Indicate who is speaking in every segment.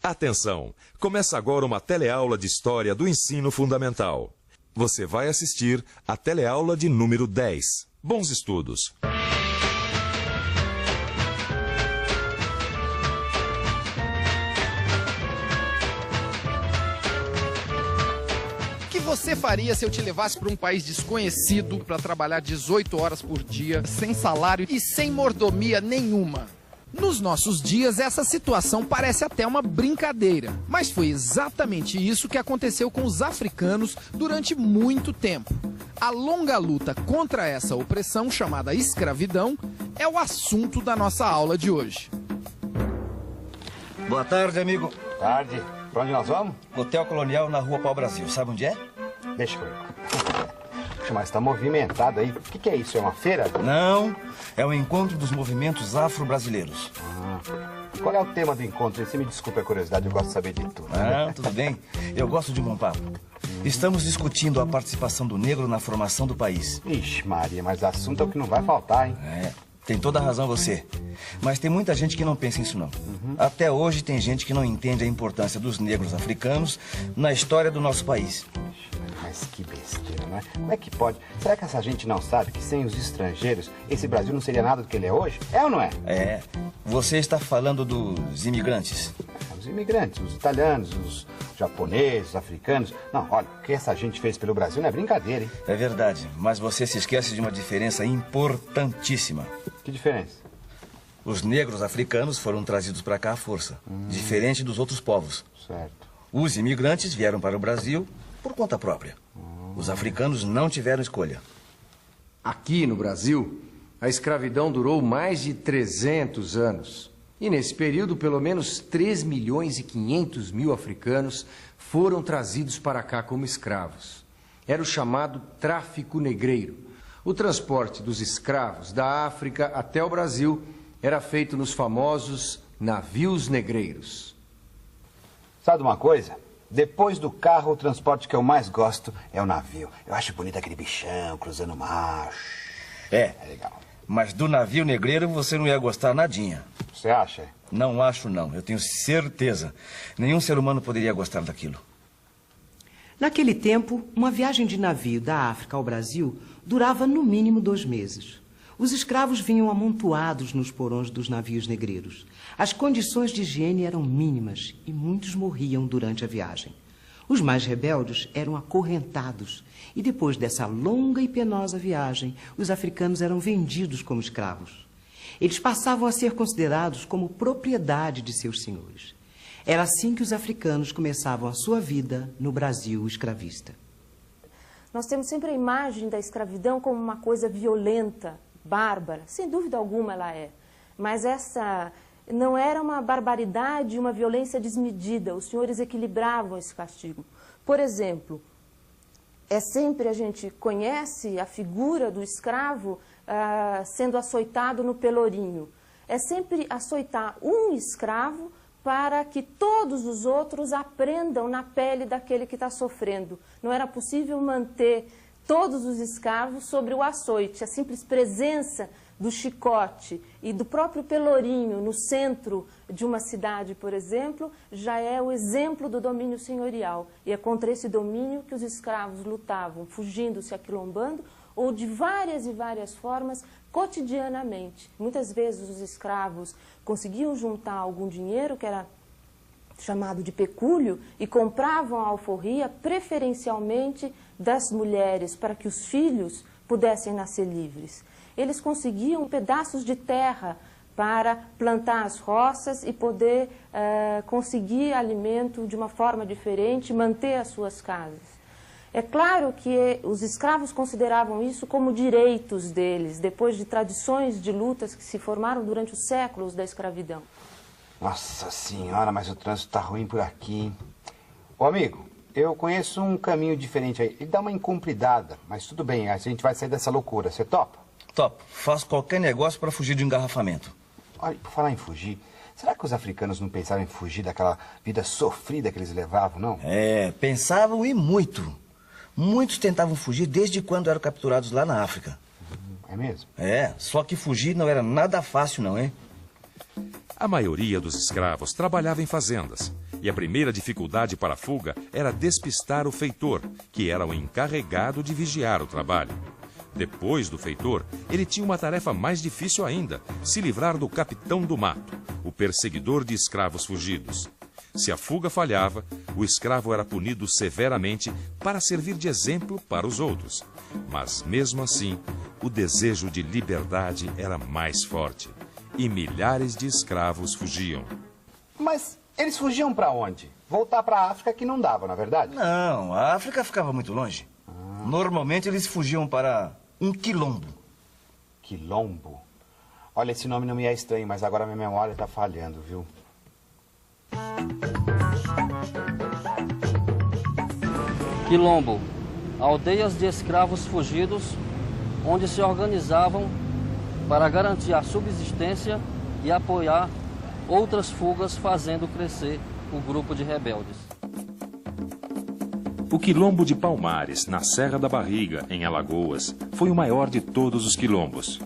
Speaker 1: Atenção! Começa agora uma teleaula de História do Ensino Fundamental. Você vai assistir a teleaula de número 10. Bons estudos!
Speaker 2: O que você faria se eu te levasse para um país desconhecido para trabalhar 18 horas por dia, sem salário e sem mordomia nenhuma? Nos nossos dias, essa situação parece até uma brincadeira, mas foi exatamente isso que aconteceu com os africanos durante muito tempo. A longa luta contra essa opressão chamada escravidão é o assunto da nossa aula de hoje.
Speaker 3: Boa tarde, amigo.
Speaker 4: Tarde. Pra onde nós vamos?
Speaker 3: Hotel Colonial na Rua Pau Brasil. Sabe onde é?
Speaker 4: Deixa eu ver. Mas tá movimentado aí. O que é isso? É uma feira?
Speaker 3: Não, é o encontro dos movimentos afro-brasileiros.
Speaker 4: Qual é o tema do encontro? Você me desculpe a curiosidade, eu gosto de saber de tudo.
Speaker 3: Tudo bem. Eu gosto de um bom papo. Estamos discutindo a participação do negro na formação do país.
Speaker 4: Ixi, Maria, mas assunto é o que não vai faltar, hein?
Speaker 3: Tem toda a razão você. Mas tem muita gente que não pensa nisso, não. Até hoje tem gente que não entende a importância dos negros africanos na história do nosso país.
Speaker 4: Mas que besteira, não é? Como é que pode? Será que essa gente não sabe que sem os estrangeiros esse Brasil não seria nada do que ele é hoje? É ou não é?
Speaker 3: Você está falando dos imigrantes.
Speaker 4: Os imigrantes, os italianos, os japoneses, os africanos. Não, olha, o que essa gente fez pelo Brasil não é brincadeira, hein?
Speaker 3: É verdade, mas você se esquece de uma diferença importantíssima.
Speaker 4: Que diferença?
Speaker 3: Os negros africanos foram trazidos para cá à força, diferente dos outros povos.
Speaker 4: Certo.
Speaker 3: Os imigrantes vieram para o Brasil por conta própria. Os africanos não tiveram escolha.
Speaker 5: Aqui no Brasil, a escravidão durou mais de 300 anos. E nesse período, pelo menos 3.500.000 africanos foram trazidos para cá como escravos. Era o chamado tráfico negreiro. O transporte dos escravos da África até o Brasil era feito nos famosos navios negreiros.
Speaker 4: Sabe uma coisa? Depois do carro, o transporte que eu mais gosto é o navio. Eu acho bonito aquele bichão cruzando o mar.
Speaker 3: É
Speaker 4: legal.
Speaker 3: Mas do navio negreiro você não ia gostar nadinha.
Speaker 4: Você acha?
Speaker 3: Não acho, não. Eu tenho certeza. Nenhum ser humano poderia gostar daquilo.
Speaker 6: Naquele tempo, uma viagem de navio da África ao Brasil durava no mínimo 2 meses. Os escravos vinham amontoados nos porões dos navios negreiros. As condições de higiene eram mínimas e muitos morriam durante a viagem. Os mais rebeldes eram acorrentados e depois dessa longa e penosa viagem, os africanos eram vendidos como escravos. Eles passavam a ser considerados como propriedade de seus senhores. Era assim que os africanos começavam a sua vida no Brasil escravista.
Speaker 7: Nós temos sempre a imagem da escravidão como uma coisa violenta, bárbara. Sem dúvida alguma ela é. Mas essa não era uma barbaridade, uma violência desmedida. Os senhores equilibravam esse castigo. Por exemplo, a gente conhece a figura do escravo sendo açoitado no pelourinho. É sempre açoitar um escravo para que todos os outros aprendam na pele daquele que está sofrendo. Não era possível manter todos os escravos sobre o açoite. A simples presença do chicote e do próprio pelourinho no centro de uma cidade, por exemplo, já é o exemplo do domínio senhorial. E é contra esse domínio que os escravos lutavam, fugindo, se aquilombando, ou de várias e várias formas, cotidianamente. Muitas vezes os escravos conseguiam juntar algum dinheiro, que era chamado de pecúlio, e compravam a alforria preferencialmente das mulheres, para que os filhos pudessem nascer livres. Eles conseguiam pedaços de terra para plantar as roças e poder conseguir alimento de uma forma diferente, manter as suas casas. É claro que os escravos consideravam isso como direitos deles, depois de tradições de lutas que se formaram durante os séculos da escravidão.
Speaker 4: Nossa senhora, mas o trânsito tá ruim por aqui, hein? Ô, amigo, eu conheço um caminho diferente aí. Ele dá uma incumpridada, mas tudo bem, a gente vai sair dessa loucura. Você topa?
Speaker 3: Topo. Faço qualquer negócio para fugir de engarrafamento.
Speaker 4: Olha, por falar em fugir, será que os africanos não pensaram em fugir daquela vida sofrida que eles levavam, não?
Speaker 3: Pensavam e muito. Muitos tentavam fugir desde quando eram capturados lá na África.
Speaker 4: É mesmo?
Speaker 3: Só que fugir não era nada fácil não, hein?
Speaker 1: A maioria dos escravos trabalhava em fazendas. E a primeira dificuldade para a fuga era despistar o feitor, que era o encarregado de vigiar o trabalho. Depois do feitor, ele tinha uma tarefa mais difícil ainda: se livrar do capitão do mato, o perseguidor de escravos fugidos. Se a fuga falhava, o escravo era punido severamente para servir de exemplo para os outros. Mas, mesmo assim, o desejo de liberdade era mais forte. E milhares de escravos fugiam.
Speaker 4: Mas eles fugiam para onde? Voltar para a África que não dava, na verdade?
Speaker 3: Não, a África ficava muito longe. Normalmente eles fugiam para um quilombo.
Speaker 4: Quilombo? Olha, esse nome não me é estranho, mas agora minha memória está falhando, viu?
Speaker 8: Quilombo, aldeias de escravos fugidos, onde se organizavam para garantir a subsistência e apoiar outras fugas, fazendo crescer o grupo de rebeldes.
Speaker 1: O Quilombo de Palmares, na Serra da Barriga, em Alagoas, foi o maior de todos os quilombos.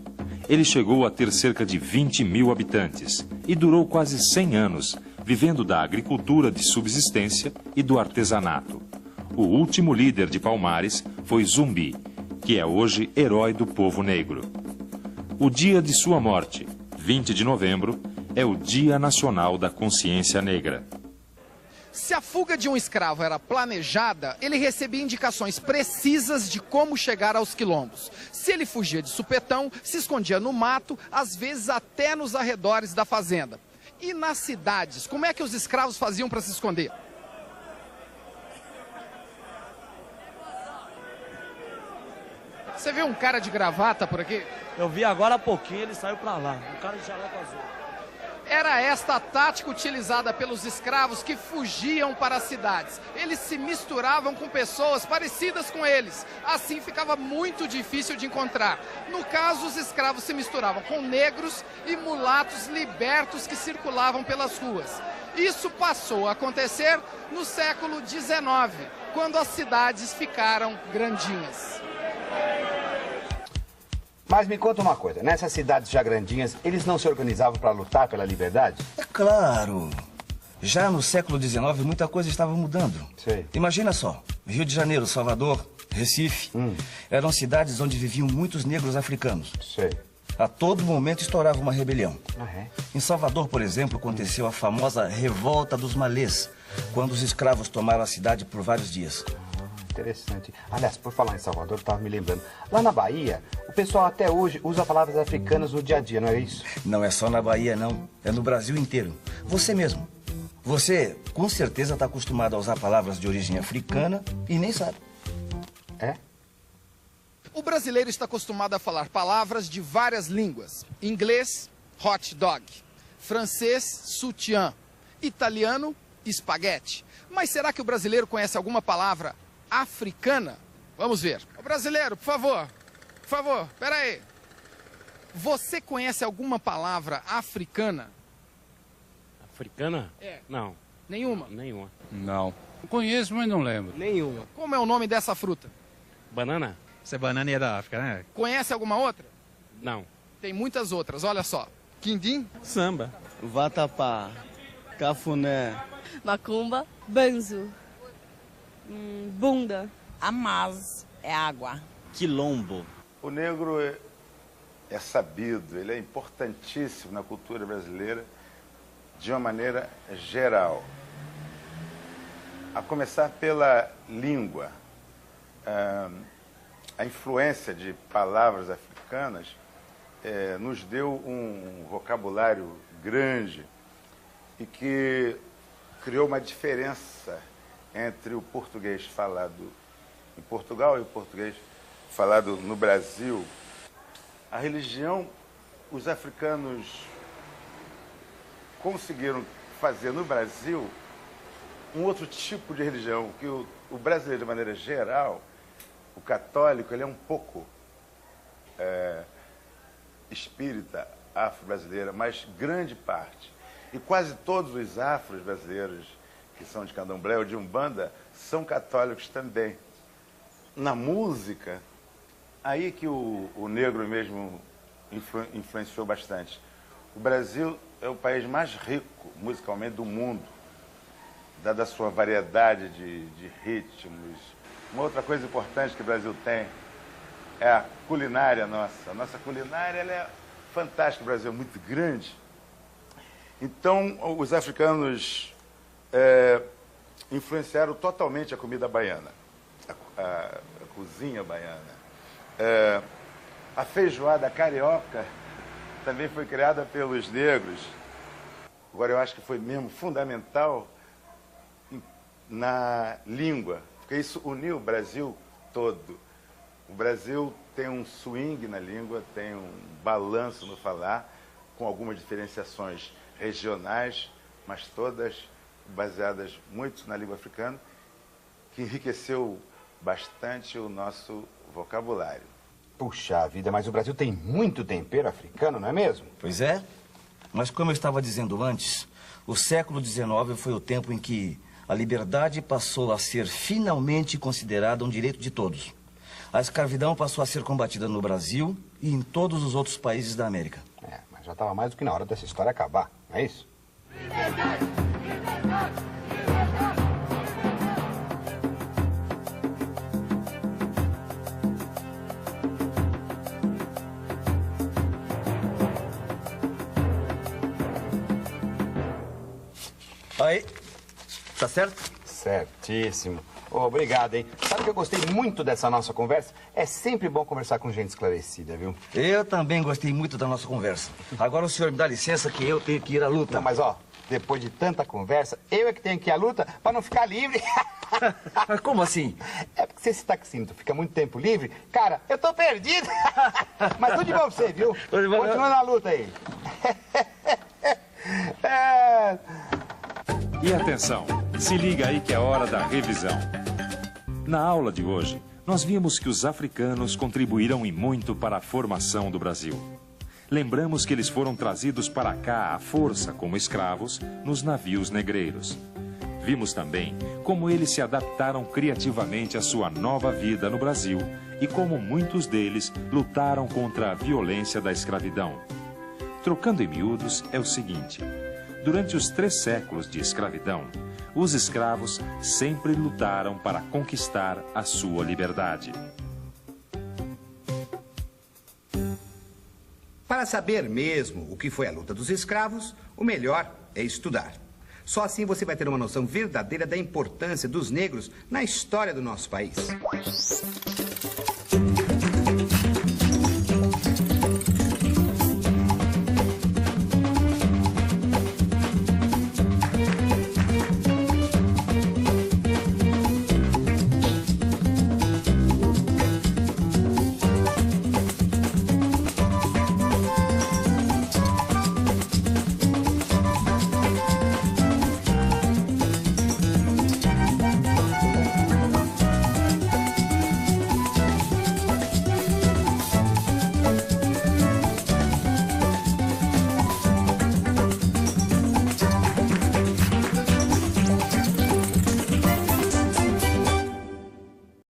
Speaker 1: Ele chegou a ter cerca de 20 mil habitantes e durou quase 100 anos, vivendo da agricultura de subsistência e do artesanato. O último líder de Palmares foi Zumbi, que é hoje herói do povo negro. O dia de sua morte, 20 de novembro, é o Dia Nacional da Consciência Negra.
Speaker 2: Se a fuga de um escravo era planejada, ele recebia indicações precisas de como chegar aos quilombos. Se ele fugia de supetão, se escondia no mato, às vezes até nos arredores da fazenda. E nas cidades, como é que os escravos faziam para se esconder? Você viu um cara de gravata por aqui?
Speaker 9: Eu vi agora há pouquinho, ele saiu para lá, um cara de jaleco azul.
Speaker 2: Era esta a tática utilizada pelos escravos que fugiam para as cidades. Eles se misturavam com pessoas parecidas com eles. Assim ficava muito difícil de encontrar. No caso, os escravos se misturavam com negros e mulatos libertos que circulavam pelas ruas. Isso passou a acontecer no século XIX, quando as cidades ficaram grandinhas.
Speaker 4: Mas me conta uma coisa, nessas cidades já grandinhas, eles não se organizavam para lutar pela liberdade?
Speaker 3: É claro. Já no século XIX, muita coisa estava mudando.
Speaker 4: Sei.
Speaker 3: Imagina só, Rio de Janeiro, Salvador, Recife, eram cidades onde viviam muitos negros africanos.
Speaker 4: Sei.
Speaker 3: A todo momento estourava uma rebelião.
Speaker 4: Ah, é?
Speaker 3: Em Salvador, por exemplo, aconteceu a famosa Revolta dos Malês, quando os escravos tomaram a cidade por vários dias.
Speaker 4: Interessante. Aliás, por falar em Salvador, eu estava me lembrando. Lá na Bahia, o pessoal até hoje usa palavras africanas no dia a dia, não é isso?
Speaker 3: Não é só na Bahia, não. É no Brasil inteiro. Você mesmo. Você, com certeza, está acostumado a usar palavras de origem africana e nem sabe.
Speaker 4: É?
Speaker 2: O brasileiro está acostumado a falar palavras de várias línguas. Inglês, hot dog. Francês, sutiã. Italiano, espaguete. Mas será que o brasileiro conhece alguma palavra africana? Vamos ver. Ô, brasileiro, por favor. Por favor, pera aí. Você conhece alguma palavra africana?
Speaker 10: Africana?
Speaker 2: É.
Speaker 10: Não.
Speaker 2: Nenhuma?
Speaker 10: Nenhuma.
Speaker 11: Não. Conheço, mas não lembro.
Speaker 8: Nenhuma.
Speaker 2: Como é o nome dessa fruta?
Speaker 10: Banana?
Speaker 11: Essa banana é da África, né?
Speaker 2: Conhece alguma outra?
Speaker 10: Não.
Speaker 2: Tem muitas outras, olha só. Quindim?
Speaker 9: Samba.
Speaker 12: Vatapá, cafuné,
Speaker 13: macumba, banzo, bunda.
Speaker 14: Amaz é água.
Speaker 12: quilombo.
Speaker 15: O negro é sabido, ele é importantíssimo na cultura brasileira de uma maneira geral. A começar pela língua. A influência de palavras africanas nos deu um vocabulário grande e que criou uma diferença entre o português falado em Portugal e o português falado no Brasil. A religião, os africanos conseguiram fazer no Brasil um outro tipo de religião, que o brasileiro, de maneira geral, o católico, ele é um pouco espírita, afro-brasileira, mas grande parte. E quase todos os afros brasileiros que são de candomblé ou de umbanda são católicos também. Na música, aí que o negro mesmo influenciou bastante. O Brasil é o país mais rico musicalmente do mundo. dada a sua variedade de ritmos. Uma outra coisa importante que o Brasil tem é a culinária nossa. A nossa culinária ela é fantástica, o Brasil é muito grande. Então, os africanos influenciaram totalmente a comida baiana, a cozinha baiana. A feijoada carioca também foi criada pelos negros. Agora, eu acho que foi mesmo fundamental na língua, porque isso uniu o Brasil todo. O Brasil tem um swing na língua, tem um balanço no falar, com algumas diferenciações regionais, mas todas baseadas muito na língua africana, que enriqueceu bastante o nosso vocabulário.
Speaker 4: Puxa vida, mas o Brasil tem muito tempero africano, não é mesmo?
Speaker 3: Pois é, mas como eu estava dizendo antes, o século XIX foi o tempo em que a liberdade passou a ser finalmente considerada um direito de todos. A escravidão passou a ser combatida no Brasil e em todos os outros países da América.
Speaker 4: Mas já estava mais do que na hora dessa história acabar, não é isso?
Speaker 3: Aí, tá certo?
Speaker 4: Certíssimo. Obrigado, hein? Sabe que eu gostei muito dessa nossa conversa? É sempre bom conversar com gente esclarecida, viu?
Speaker 3: Eu também gostei muito da nossa conversa. Agora o senhor me dá licença que eu tenho que ir à luta.
Speaker 4: Não, mas ó, depois de tanta conversa, eu é que tenho que ir à luta para não ficar livre.
Speaker 3: Como assim?
Speaker 4: É porque se esse taxímetro fica muito tempo livre, cara, eu tô perdido. Mas tudo de bom pra você, viu? Continua na luta aí.
Speaker 1: E atenção, se liga aí que é hora da revisão. Na aula de hoje, nós vimos que os africanos contribuíram e muito para a formação do Brasil. Lembramos que eles foram trazidos para cá à força como escravos nos navios negreiros. Vimos também como eles se adaptaram criativamente à sua nova vida no Brasil e como muitos deles lutaram contra a violência da escravidão. Trocando em miúdos, é o seguinte: durante os 3 séculos de escravidão, os escravos sempre lutaram para conquistar a sua liberdade.
Speaker 16: Para saber mesmo o que foi a luta dos escravos, o melhor é estudar. Só assim você vai ter uma noção verdadeira da importância dos negros na história do nosso país.